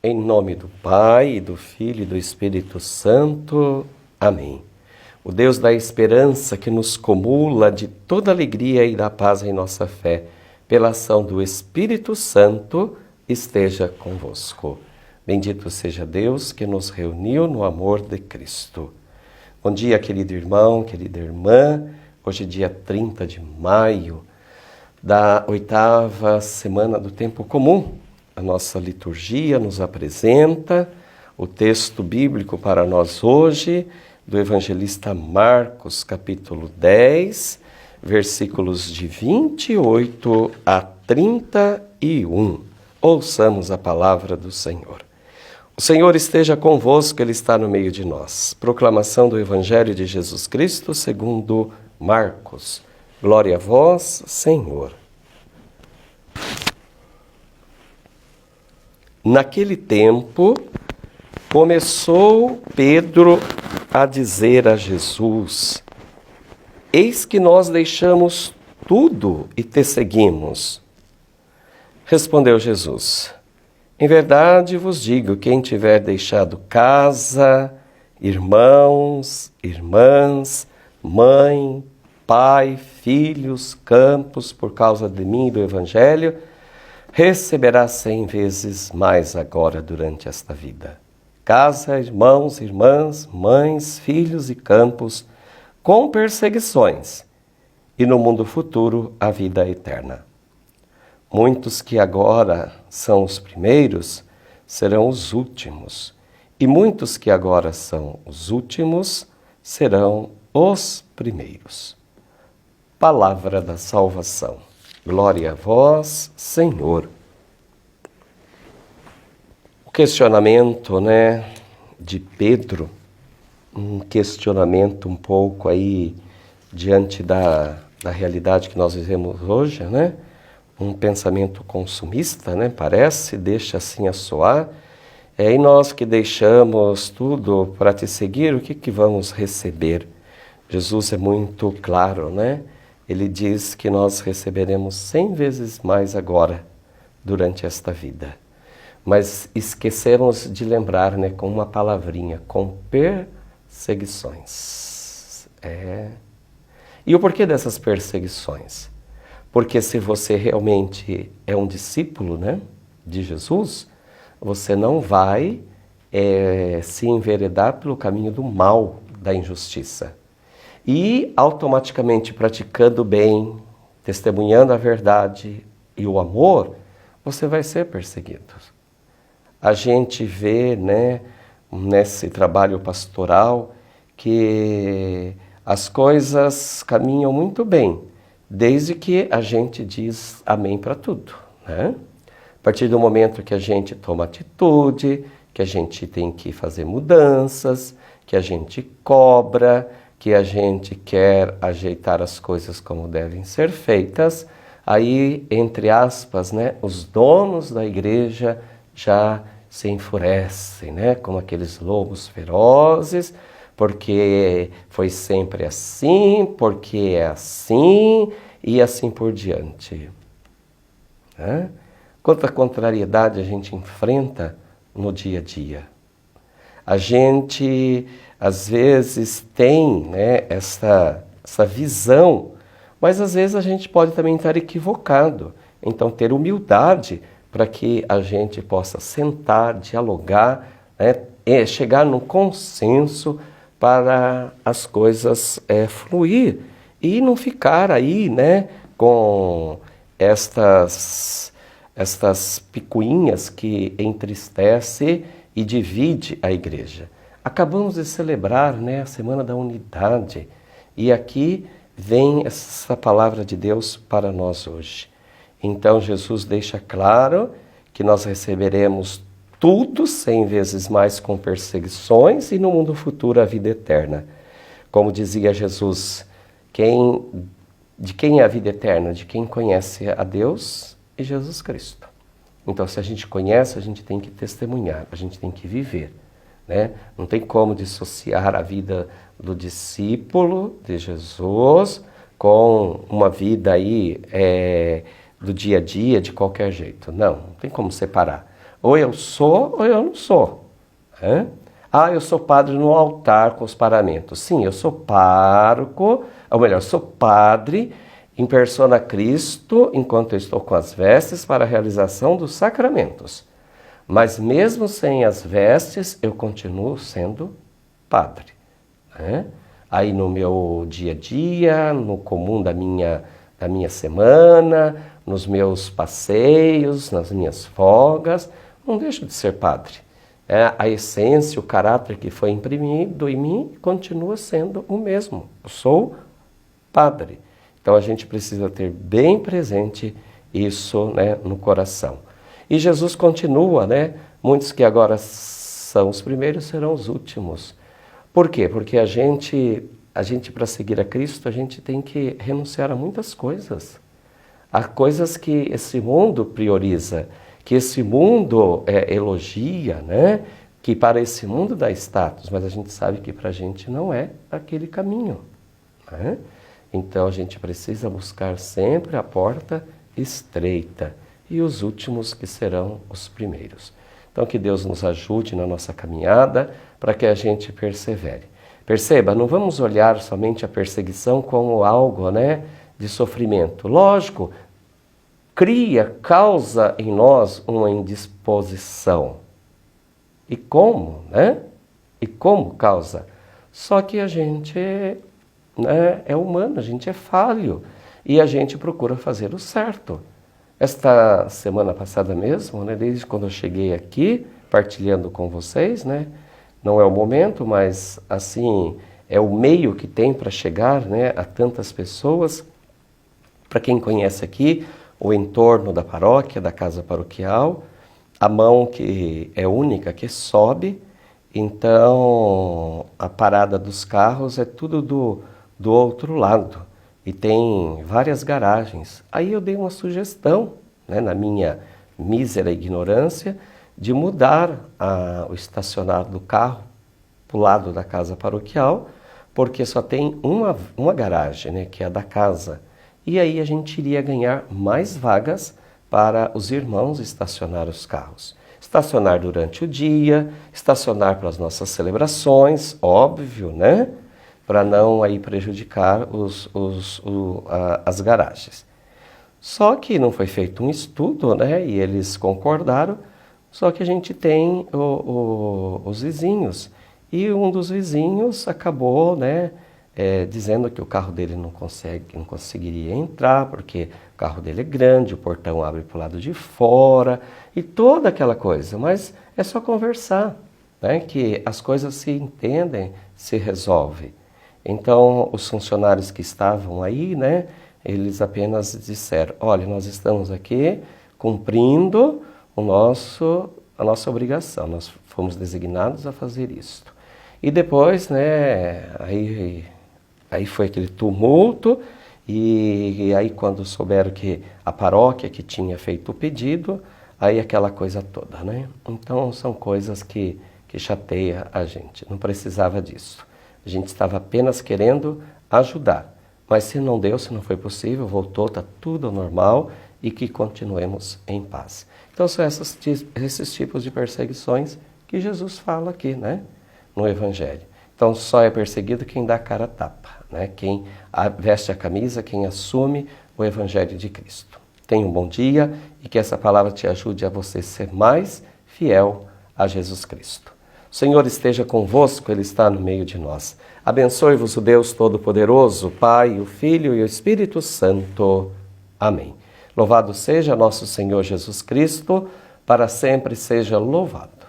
Em nome do Pai, do Filho e do Espírito Santo. Amém. O Deus da esperança que nos comula de toda alegria e da paz em nossa fé, pela ação do Espírito Santo, esteja convosco. Bendito seja Deus que nos reuniu no amor de Cristo. Bom dia, querido irmão, querida irmã. Hoje é dia 30 de maio da 8ª semana do Tempo Comum. A nossa liturgia nos apresenta o texto bíblico para nós hoje, do evangelista Marcos, capítulo 10, versículos de 28 a 31. Ouçamos a palavra do Senhor. O Senhor esteja convosco, Ele está no meio de nós. Proclamação do Evangelho de Jesus Cristo segundo Marcos. Glória a vós, Senhor. Naquele tempo, começou Pedro a dizer a Jesus: Eis que nós deixamos tudo e te seguimos. Respondeu Jesus: Em verdade vos digo, quem tiver deixado casa, irmãos, irmãs, mãe, pai, filhos, campos, por causa de mim e do Evangelho, receberá 100 vezes mais agora durante esta vida. Casa, irmãos, irmãs, mães, filhos e campos, com perseguições, e no mundo futuro a vida eterna. Muitos que agora são os primeiros serão os últimos, e muitos que agora são os últimos serão os primeiros. Palavra da salvação. Glória a vós, Senhor. O questionamento, de Pedro, um questionamento um pouco aí diante da realidade que nós vivemos hoje, Um pensamento consumista, parece, deixa assim a soar. E nós que deixamos tudo para te seguir, o que vamos receber? Jesus é muito claro, Ele diz que nós receberemos 100 vezes mais agora, durante esta vida. Mas esquecemos de lembrar, com uma palavrinha, com perseguições. E o porquê dessas perseguições? Porque se você realmente é um discípulo, de Jesus, você não vai se enveredar pelo caminho do mal, da injustiça. E automaticamente praticando o bem, testemunhando a verdade e o amor, você vai ser perseguido. A gente vê, nesse trabalho pastoral, que as coisas caminham muito bem, desde que a gente diz amém para tudo, A partir do momento que a gente toma atitude, que a gente tem que fazer mudanças, que a gente cobra, que a gente quer ajeitar as coisas como devem ser feitas, aí, entre aspas, os donos da igreja já se enfurecem, como aqueles lobos ferozes, porque foi sempre assim, porque é assim, e assim por diante. Quanta contrariedade a gente enfrenta no dia a dia. A gente, às vezes, tem essa visão, mas às vezes a gente pode também estar equivocado. Então, ter humildade para que a gente possa sentar, dialogar, chegar num consenso para as coisas fluir e não ficar aí, com estas picuinhas que entristece e divide a igreja. Acabamos de celebrar, a Semana da Unidade, e aqui vem essa palavra de Deus para nós hoje. Então Jesus deixa claro que nós receberemos tudo 100 vezes mais com perseguições e no mundo futuro a vida eterna. Como dizia Jesus, de quem é a vida eterna? De quem conhece a Deus e Jesus Cristo. Então, se a gente conhece, a gente tem que testemunhar, a gente tem que viver, Não tem como dissociar a vida do discípulo de Jesus com uma vida aí do dia a dia, de qualquer jeito. Não tem como separar. Ou eu sou ou eu não sou. Né? Ah, eu sou padre no altar com os paramentos. Sim, eu sou pároco, ou melhor, sou padre em persona Cristo, enquanto eu estou com as vestes para a realização dos sacramentos. Mas mesmo sem as vestes, eu continuo sendo padre. Né? Aí no meu dia a dia, no comum da minha semana, nos meus passeios, nas minhas folgas, não deixo de ser padre. A essência, o caráter que foi imprimido em mim continua sendo o mesmo. Eu sou padre. Então a gente precisa ter bem presente isso, né, no coração. E Jesus continua, né? Muitos que agora são os primeiros serão os últimos. Por quê? Porque a gente para seguir a Cristo, a gente tem que renunciar a muitas coisas. Há coisas que esse mundo prioriza, que esse mundo elogia, né? Que para esse mundo dá status, mas a gente sabe que para a gente não é aquele caminho. Né? Então a gente precisa buscar sempre a porta estreita e os últimos que serão os primeiros. Então que Deus nos ajude na nossa caminhada para que a gente persevere. Perceba, não vamos olhar somente a perseguição como algo, né, de sofrimento. Lógico, causa em nós uma indisposição. E como, né? E como causa? Só que a gente é humano, a gente é falho e a gente procura fazer o certo. Esta semana passada mesmo, né, desde quando eu cheguei aqui, partilhando com vocês, né, não é o momento, mas assim, é o meio que tem para chegar, né, a tantas pessoas. Para quem conhece aqui, o entorno da paróquia, da casa paroquial, a mão que é única, que sobe, então a parada dos carros é tudo do outro lado e tem várias garagens. Aí eu dei uma sugestão, né, na minha mísera ignorância, de mudar o estacionar do carro para o lado da casa paroquial, porque só tem uma garagem, né, que é a da casa. E aí a gente iria ganhar mais vagas para os irmãos estacionar os carros. Estacionar durante o dia, estacionar para as nossas celebrações, óbvio, né? Para não aí prejudicar as garagens. Só que não foi feito um estudo, né? E eles concordaram, só que a gente tem os vizinhos. E um dos vizinhos acabou, né, dizendo que o carro dele não conseguiria entrar, porque o carro dele é grande, o portão abre para o lado de fora, e toda aquela coisa. Mas é só conversar, né, que as coisas se entendem, se resolvem. Então, os funcionários que estavam aí, né, eles apenas disseram, olha, nós estamos aqui cumprindo a nossa obrigação, nós fomos designados a fazer isto. E depois, né, aí foi aquele tumulto, e aí quando souberam que a paróquia que tinha feito o pedido, aí aquela coisa toda, né? Então são coisas que chateia a gente, não precisava disso. A gente estava apenas querendo ajudar, mas se não deu, se não foi possível, voltou, está tudo normal e que continuemos em paz. Então são esses tipos de perseguições que Jesus fala aqui, né, no Evangelho. Então só é perseguido quem dá a cara a tapa, né, quem veste a camisa, quem assume o Evangelho de Cristo. Tenha um bom dia e que essa palavra te ajude a você ser mais fiel a Jesus Cristo. O Senhor esteja convosco, Ele está no meio de nós. Abençoe-vos o Deus Todo-Poderoso, Pai, o Filho e o Espírito Santo. Amém. Louvado seja nosso Senhor Jesus Cristo, para sempre seja louvado.